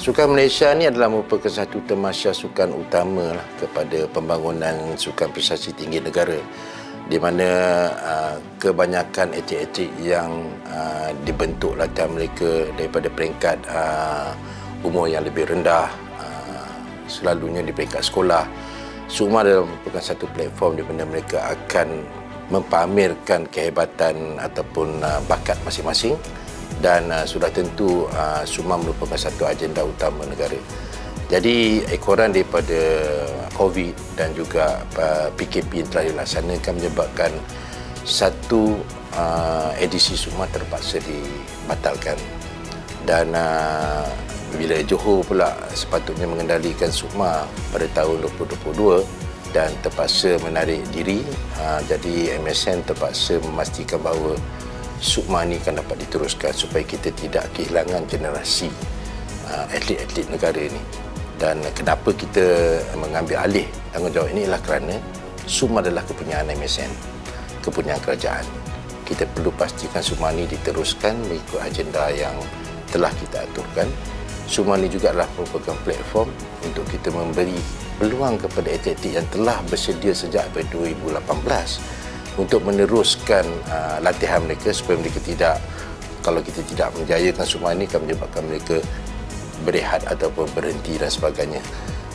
Sukan Malaysia ni adalah merupakan satu temasya sukan utama lah kepada pembangunan sukan prestasi tinggi negara, di mana kebanyakan atlet-atlet yang dibentuk latihan mereka daripada peringkat umur yang lebih rendah, selalunya di peringkat sekolah. Semua adalah merupakan satu platform di mana mereka akan mempamerkan kehebatan ataupun bakat masing-masing, dan sudah tentu semua merupakan satu agenda utama negara. Jadi ekoran daripada COVID dan juga PKP yang telah dilaksanakan menyebabkan satu edisi semua terpaksa dibatalkan. Dan bila Johor pula sepatutnya mengendalikan SUKMA pada tahun 2022 dan terpaksa menarik diri, jadi MSN terpaksa memastikan bahawa SUKMA ini akan dapat diteruskan supaya kita tidak kehilangan generasi atlet-atlet negara ini. Dan kenapa kita mengambil alih tanggungjawab ini ialah kerana SUKMA adalah kepunyaan MSN, kepunyaan kerajaan. Kita perlu pastikan SUKMA ini diteruskan mengikut agenda yang telah kita aturkan. SUKMA ini juga adalah merupakan platform untuk kita memberi peluang kepada atlet-atlet yang telah bersedia sejak 2018 untuk meneruskan latihan mereka supaya mereka tidak, kalau kita tidak menjayakan SUKMA ini, akan menyebabkan mereka berehat ataupun berhenti dan sebagainya.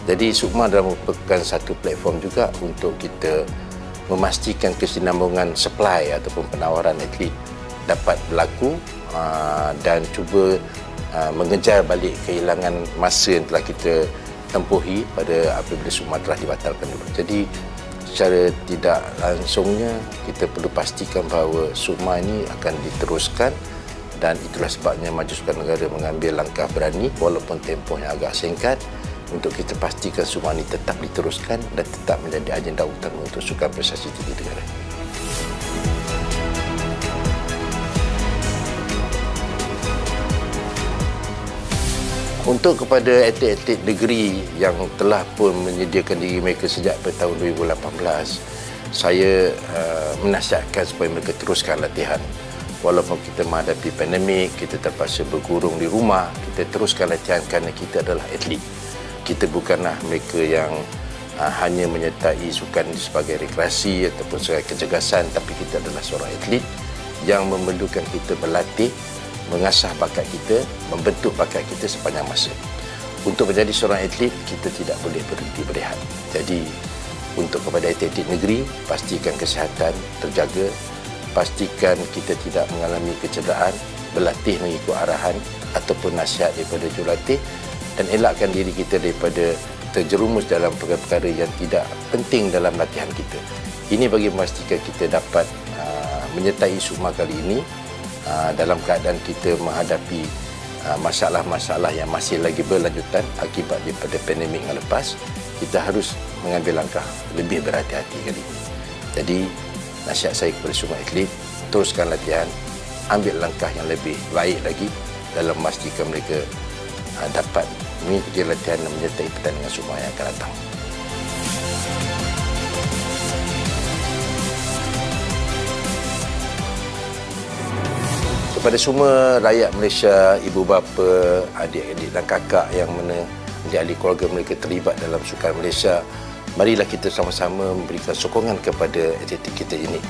Jadi SUKMA adalah merupakan satu platform juga untuk kita memastikan kesinambungan supply ataupun penawaran atlet dapat berlaku dan cuba mengejar balik kehilangan masa yang telah kita tempuhi pada apabila SUKMA telah dibatalkan dulu. Jadi secara tidak langsungnya kita perlu pastikan bahawa SUKMA ini akan diteruskan, dan itulah sebabnya Majlis Sukan Negara mengambil langkah berani walaupun tempohnya agak singkat untuk kita pastikan SUKMA ini tetap diteruskan dan tetap menjadi agenda utama untuk sukan prestasi tinggi negara. Untuk kepada atlet-atlet negeri yang telah pun menyediakan diri mereka sejak pada tahun 2018, saya menasihatkan supaya mereka teruskan latihan. Walaupun kita menghadapi pandemik, kita terpaksa bergurung di rumah, kita teruskan latihan kerana kita adalah atlet. Kita bukanlah mereka yang hanya menyertai sukan sebagai rekreasi ataupun sebagai kecergasan, tapi kita adalah seorang atlet yang memerlukan kita berlatih, mengasah bakat kita, membentuk bakat kita sepanjang masa. Untuk menjadi seorang atlet, kita tidak boleh berhenti berehat. Jadi, untuk kepada atlet negeri, pastikan kesihatan terjaga, pastikan kita tidak mengalami kecederaan, berlatih mengikut arahan ataupun nasihat daripada jurulatih, dan elakkan diri kita daripada terjerumus dalam perkara-perkara yang tidak penting dalam latihan kita. Ini bagi memastikan kita dapat menyertai SUKMA kali ini dalam keadaan kita menghadapi masalah-masalah yang masih lagi berlanjutan akibat daripada pandemik yang lepas. Kita harus mengambil langkah lebih berhati-hati kali ini. Jadi, nasihat saya kepada semua atlet, teruskan latihan, ambil langkah yang lebih baik lagi dalam memastikan mereka dapat mengikuti latihan dan menyertai pertandingan SUKMA yang akan datang. Kepada semua rakyat Malaysia, ibu bapa, adik-adik dan kakak yang mana di ahli keluarga mereka terlibat dalam sukan Malaysia, marilah kita sama-sama memberikan sokongan kepada atlet kita ini.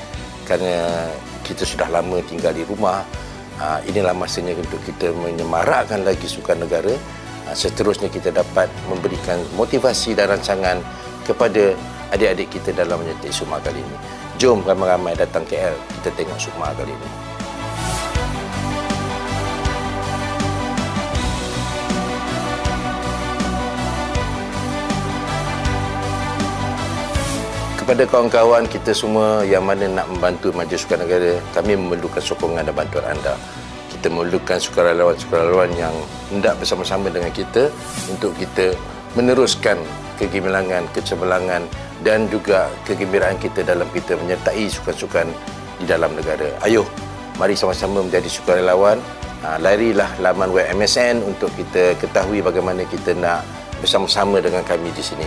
Kerana kita sudah lama tinggal di rumah, inilah masanya untuk kita menyemarakkan lagi sukan negara. Seterusnya kita dapat memberikan motivasi dan rancangan kepada adik-adik kita dalam menyertai SUKMA kali ini. Jom ramai-ramai datang KL, kita tengok SUKMA kali ini. Kepada kawan-kawan kita semua yang mana nak membantu Majlis Sukan Negara, kami memerlukan sokongan dan bantuan anda. Kita memerlukan sukarelawan-sukarelawan yang hendak bersama-sama dengan kita untuk kita meneruskan kegemilangan, kecemerlangan dan juga kegembiraan kita dalam kita menyertai sukan-sukan di dalam negara. Ayuh, mari sama-sama menjadi sukarelawan. Larilah laman web MSN untuk kita ketahui bagaimana kita nak bersama-sama dengan kami di sini.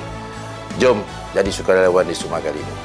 Jom jadi sukarelawan di SUKMA kali ini.